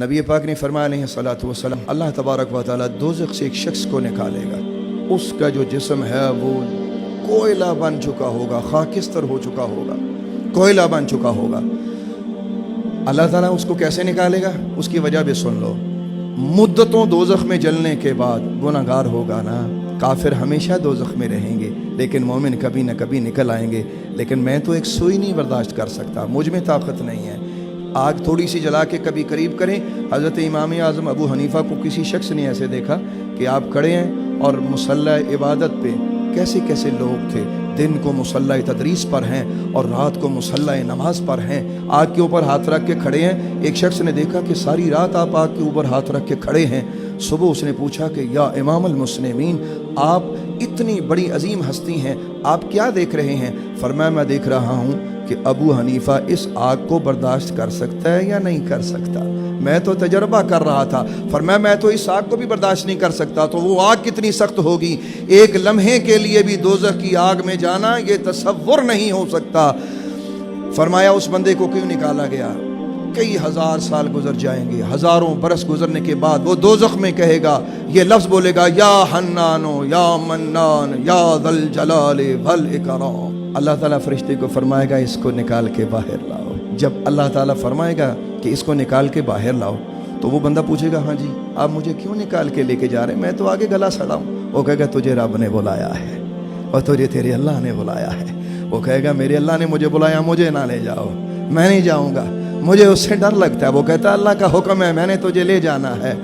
नबी पाक ने फरमाया अलैहिस्सलातु वस्सलाम, अल्लाह तबारक व तआला दोज़ख से एक शख्स को निकालेगा, उसका जो जिस्म है वो कोयला बन चुका होगा, खाकिस्तर हो चुका होगा, कोयला बन चुका होगा। अल्लाह ताला उसको कैसे निकालेगा, उसकी वजह भी सुन लो। मुद्दतों दोज़ख में जलने के बाद गुनाहगार होगा ना, काफिर हमेशा दोज़ख में रहेंगे, लेकिन मोमिन कभी न कभी निकल आएंगे। लेकिन मैं तो एक सुई नहीं बर्दाश्त कर सकता, मुझ में ताकत नहीं है। आग थोड़ी सी जला के कभी करीब करें। हज़रत इमाम आज़म अबू हनीफ़ा को किसी शख्स ने ऐसे देखा कि आप खड़े हैं और मुसल्ला इबादत पे कैसे कैसे लोग थे, दिन को मुसल्ला तदरीस पर हैं और रात को मुसल्ला नमाज पर हैं, आग के ऊपर हाथ रख के खड़े हैं। एक शख्स ने देखा कि सारी रात आप आग के ऊपर हाथ रख के खड़े हैं। सुबह उसने पूछा कि या इमाम अल मुस्लिमीन, आप इतनी बड़ी अजीम हस्ती हैं, आप क्या देख रहे हैं? फरमाया, मैं देख रहा हूँ कि अबू हनीफ़ा इस आग को बर्दाश्त कर सकता है या नहीं कर सकता। मैं तो तजर्बा कर रहा था। फरमाया, मैं तो इस आग को भी बर्दाश्त नहीं कर सकता। तो वो आग कितनी सख्त होगी, एक लम्हे के लिए भी दोज़ख की आग में जाना ये तसव्वुर नहीं हो सकता। फरमाया, उस बंदे को क्यों निकाला गया? कई हजार साल गुजर जाएंगे, हजारों बरस गुजरने के बाद वो दोज़ख में कहेगा, ये लफ्ज़ बोलेगा, या हन्नानो या मन्नान या दल जलाले वल इकराम। अल्लाह ताला फरिश्ते को फरमाएगा, इसको निकाल के बाहर लाओ। जब अल्लाह ताला फरमाएगा कि इसको निकाल के बाहर लाओ, तो वो बंदा पूछेगा, हाँ जी आप मुझे क्यों निकाल के लेके जा रहे हैं, मैं तो आगे गला सड़ा हूँ। वो कहेगा, तुझे रब ने बुलाया है और तुझे तेरे अल्लाह ने बुलाया है। वो कहेगा, मेरे अल्लाह ने मुझे बुलाया, मुझे ना ले जाओ, मैं नहीं जाऊँगा, मुझे उससे डर लगता है। वो कहता है, अल्लाह का हुक्म है, मैंने तुझे ले जाना है।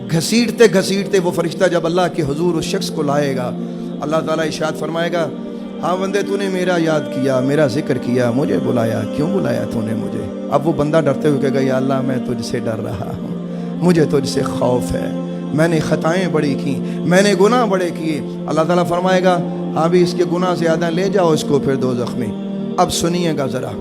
घसीटते घसीटते वो फरिश्ता जब अल्लाह के हुजूर उस शख्स को लाएगा, अल्लाह ताला इरशाद फरमाएगा, हाँ बंदे, तूने मेरा याद किया, मेरा जिक्र किया, मुझे बुलाया, क्यों बुलाया तूने मुझे? अब वो बंदा डरते हुए कहेगा, या अल्लाह मैं तुझसे डर रहा हूँ, मुझे तुझसे खौफ है, मैंने खताएं बड़ी की, मैंने गुनाह बड़े किए। अल्लाह ताला फरमाएगा, हाँ भी इसके गुनाह ज़्यादा, ले जाओ इसको फिर दोज़ख में। अब सुनिएगा ज़रा,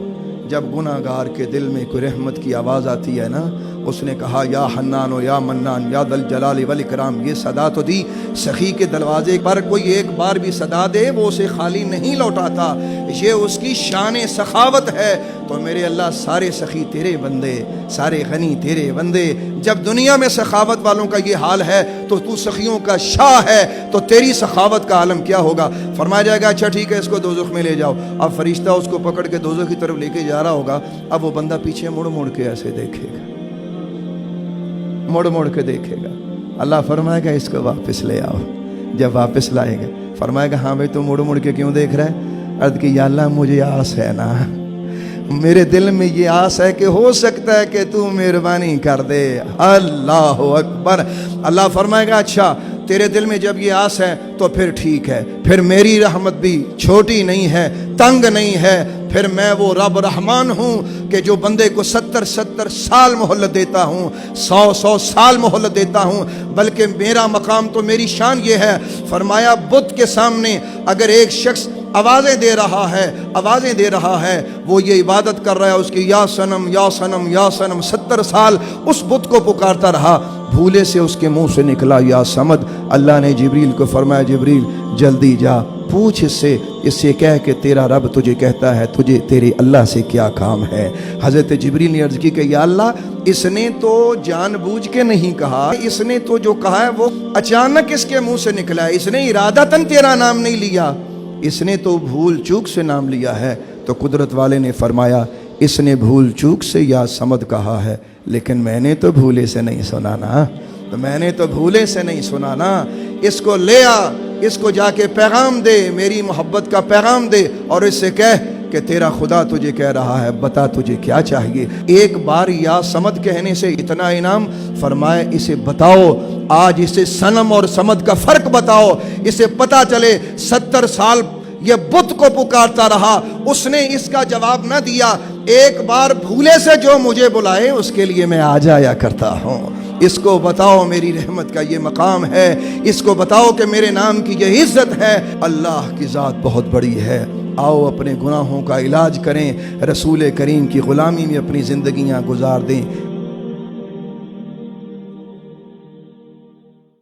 जब गुनाहगार के दिल में कोई रहमत की आवाज़ आती है ना, उसने कहा, या हन्नानो या मन्नान या दल जलाल वल इकराम, ये सदा तो दी। सखी के दरवाजे पर कोई एक बार भी सदा दे, वो उसे खाली नहीं लौटाता, ये उसकी शान सखावत है। तो मेरे अल्लाह, सारे सखी तेरे बंदे, सारे गनी तेरे बंदे। जब दुनिया में सखावत वालों का ये हाल है, तो तू सखियों का शाह है, तो तेरी सखावत का आलम क्या होगा? फरमाया जाएगा, अच्छा ठीक है, इसको दोज़ख में ले जाओ। अब फरिश्ता उसको पकड़ के दोज़ख की तरफ लेके जा रहा होगा। अब वो बंदा पीछे मुड़ मुड़ के ऐसे देखेगा, मुड़ मुड़ के देखेगा। अल्लाह फरमाएगा, इसको वापस ले आओ। जब वापस लाएगा, फरमाएगा, हाँ भाई तू मुड़ मुड़ के क्यों देख रहा है? अर्ज़ की, या अल्लाह मुझे आस है ना, मेरे दिल में ये आस है कि हो सकता है कि तू मेहरबानी कर दे। अल्लाह अकबर। अल्लाह फरमाएगा, अच्छा तेरे दिल में जब ये आस है तो फिर ठीक है, फिर मेरी रहमत भी छोटी नहीं है, तंग नहीं है। फिर मैं वो रब रहमान हूँ कि जो बंदे को 70-70 साल मोहलत देता हूँ, 100-100 साल मोहलत देता हूँ। बल्कि मेरा मकाम तो, मेरी शान ये है, फरमाया बुत के सामने अगर एक शख्स आवाज़ें दे रहा है, आवाज़ें दे रहा है, वो ये इबादत कर रहा है उसकी, या सनम या सनम या सनम, 70 साल उस बुत को पुकारता रहा, भूले से उसके मुंह से निकला या समद। अल्लाह ने जिब्रील को फरमाया, जिब्रील जल्दी जा, पूछ इससे कह के तेरा रब तुझे कहता है, तुझे तेरे अल्लाह से क्या काम है? हज़रत जिब्रील ने अर्ज़ की कि या अल्लाह, इसने तो जानबूझ के नहीं कहा, इसने तो जो कहा है वो अचानक इसके मुंह से निकला है, इसने इरादतन तेरा नाम नहीं लिया, इसने तो भूल चूक से नाम लिया है। तो कुदरत वाले ने फरमाया, इसने भूल चूक से या समद कहा है, लेकिन मैंने तो भूले से नहीं सुना ना, तो मैंने तो भूले से नहीं सुना ना। इसको ले आ, इसको जाके पैगाम दे, मेरी मोहब्बत का पैगाम दे, और इससे कह कि तेरा खुदा तुझे कह रहा है, बता तुझे क्या चाहिए। एक बार या समद कहने से इतना इनाम। फरमाए, इसे बताओ, आज इसे सनम और समद का फर्क बताओ, इसे पता चले 70 साल ये बुत को पुकारता रहा, उसने इसका जवाब न दिया। एक बार भूले से जो मुझे बुलाए उसके लिए मैं आ जाया करता हूँ। इसको बताओ मेरी रहमत का ये मकाम है, इसको बताओ कि मेरे नाम की ये इज्जत है। अल्लाह की ज़ात बहुत बड़ी है। आओ अपने गुनाहों का इलाज करें, रसूल करीम की ग़ुलामी में अपनी ज़िंदगियाँ गुजार दें।